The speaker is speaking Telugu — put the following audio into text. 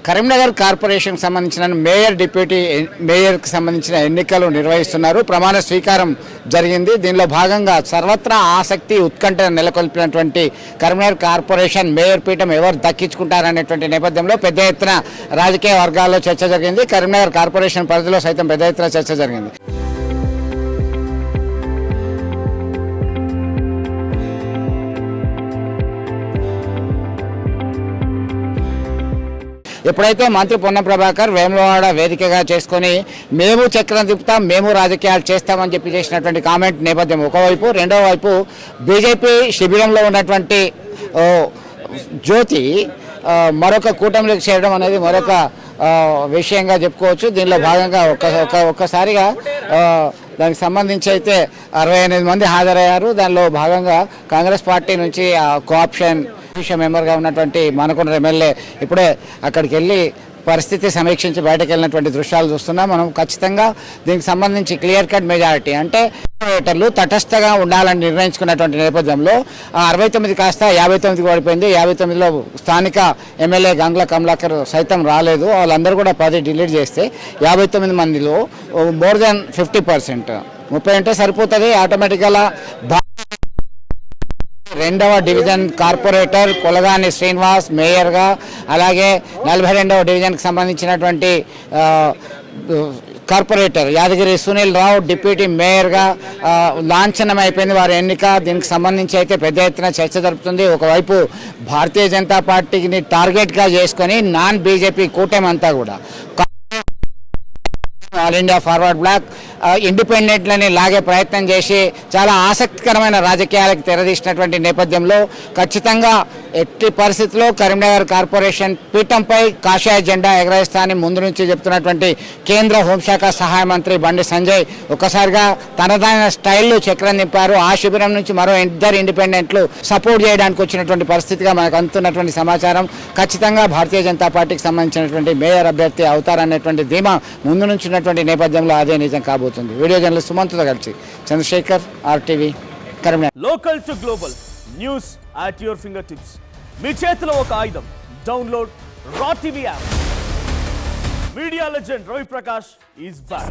కరీంనగర్ కార్పొరేషన్ సంబంధించిన మేయర్ డిప్యూటీ మేయర్కి సంబంధించిన ఎన్నికలు నిర్వహిస్తున్నారు. ప్రమాణ స్వీకారం జరిగింది. దీనిలో భాగంగా సర్వత్రా ఆసక్తి ఉత్కంఠ నెలకొల్పినటువంటి కరీంనగర్ కార్పొరేషన్ మేయర్ పీఠం ఎవరు దక్కించుకుంటారనేటువంటి నేపథ్యంలో పెద్ద ఎత్తున రాజకీయ వర్గాల్లో చర్చ జరిగింది. కరీంనగర్ కార్పొరేషన్ పరిధిలో సైతం పెద్ద ఎత్తున చర్చ జరిగింది. ఎప్పుడైతే మంత్రి పొన్నం ప్రభాకర్ వేములవాడ వేదికగా చేసుకొని మేము చక్రం తిప్పుతాం, మేము రాజకీయాలు చేస్తామని చెప్పి చేసినటువంటి కామెంట్ నేపథ్యం ఒకవైపు, రెండో వైపు బీజేపీ శిబిరంలో ఉన్నటువంటి జ్యోతి మరొక కూటమిలోకి చేరడం అనేది మరొక విషయంగా చెప్పుకోవచ్చు. దీనిలో భాగంగా ఒక్కసారిగా దానికి సంబంధించి అయితే 68 మంది హాజరయ్యారు. దానిలో భాగంగా కాంగ్రెస్ పార్టీ నుంచి కోఆప్షన్ మెంబర్గా ఉన్నటువంటి మానకొండ ఎమ్మెల్యే ఇప్పుడే అక్కడికి వెళ్ళి పరిస్థితి సమీక్షించి బయటకు వెళ్ళినటువంటి దృశ్యాలు చూస్తున్నాం మనం. ఖచ్చితంగా దీనికి సంబంధించి క్లియర్ కట్ మెజారిటీ అంటే ఓటర్లు తటస్థగా ఉండాలని నిర్ణయించుకున్నటువంటి నేపథ్యంలో 69 కాస్త 59కి పడిపోయింది. 59లో స్థానిక ఎమ్మెల్యే గంగుల కమలాకర్ సైతం రాలేదు. వాళ్ళందరూ కూడా 10 డిలీట్ చేస్తే 59 మందిలో మోర్ దెన్ 50%, 30 అంటే సరిపోతుంది. ఆటోమేటిక్గా రెండవ డివిజన్ కార్పొరేటర్ కొలగాని శ్రీనివాస్ మేయర్గా, అలాగే 42వ డివిజన్కి సంబంధించినటువంటి కార్పొరేటర్ యాదగిరి సునీల్ రావు డిప్యూటీ మేయర్గా లాంఛనం అయిపోయింది వారి ఎన్నిక. దీనికి సంబంధించి అయితే పెద్ద ఎత్తున చర్చ జరుపుతుంది. ఒకవైపు భారతీయ జనతా పార్టీని టార్గెట్గా చేసుకొని నాన్ బీజేపీ కూటమి అంతా కూడా ఆల్ ఇండియా ఫార్వర్డ్ బ్లాక్ ఇండిపెండెంట్లని లాగే ప్రయత్నం చేసి చాలా ఆసక్తికరమైన రాజకీయాలకు తెరదీసినటువంటి నేపథ్యంలో ఖచ్చితంగా ఎట్టి పరిస్థితుల్లో కరీంనగర్ కార్పొరేషన్ పీఠంపై కాషాయ జెండా ఎగరేస్తానని ముందు నుంచి చెప్తున్నటువంటి కేంద్ర హోంశాఖ సహాయ మంత్రి బండి సంజయ్ ఒక్కసారిగా తనదైన స్టైల్లో చక్రం నింపారు. ఆ శిబిరం నుంచి మరో 2 ఇండిపెండెంట్లు సపోర్ట్ చేయడానికి వచ్చినటువంటి పరిస్థితిగా మనకు అందుతున్నటువంటి సమాచారం. ఖచ్చితంగా భారతీయ జనతా పార్టీకి సంబంధించినటువంటి మేయర్ అభ్యర్థి అవుతారనేటువంటి ధీమా ముందు నుంచి ఉన్నటువంటి నేపథ్యంలో అదే నిజం కాబోతుంది. వీడియో జర్నలిస్ట్ సుమంత్తో కలిసి Chandrasekhar, RTV, Karimnagar. Local to global news at your fingertips. మీ చేతిలో ఒక ఆయుధం. డౌన్లోడ్ రా TV app. Media legend Ravi Prakash is back.